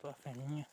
Soltou a feninha.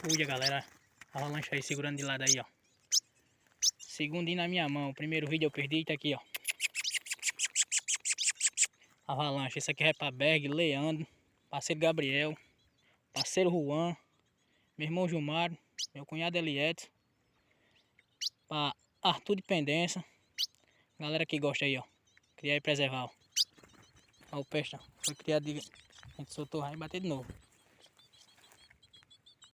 Olha, galera, a avalanche aí segurando de lado aí, ó. Segundinho na minha mão. O primeiro vídeo eu perdi, tá aqui, ó. Avalanche. Esse aqui é pra Berg, Leandro, parceiro Gabriel, parceiro Juan, meu irmão Gilmar, meu cunhado Eliette, pra Arthur de Pendença. Galera que gosta aí, ó. Criar e preservar, ó. Ó o peixe, ó. Foi criado de... A gente soltou aí e bateu de novo.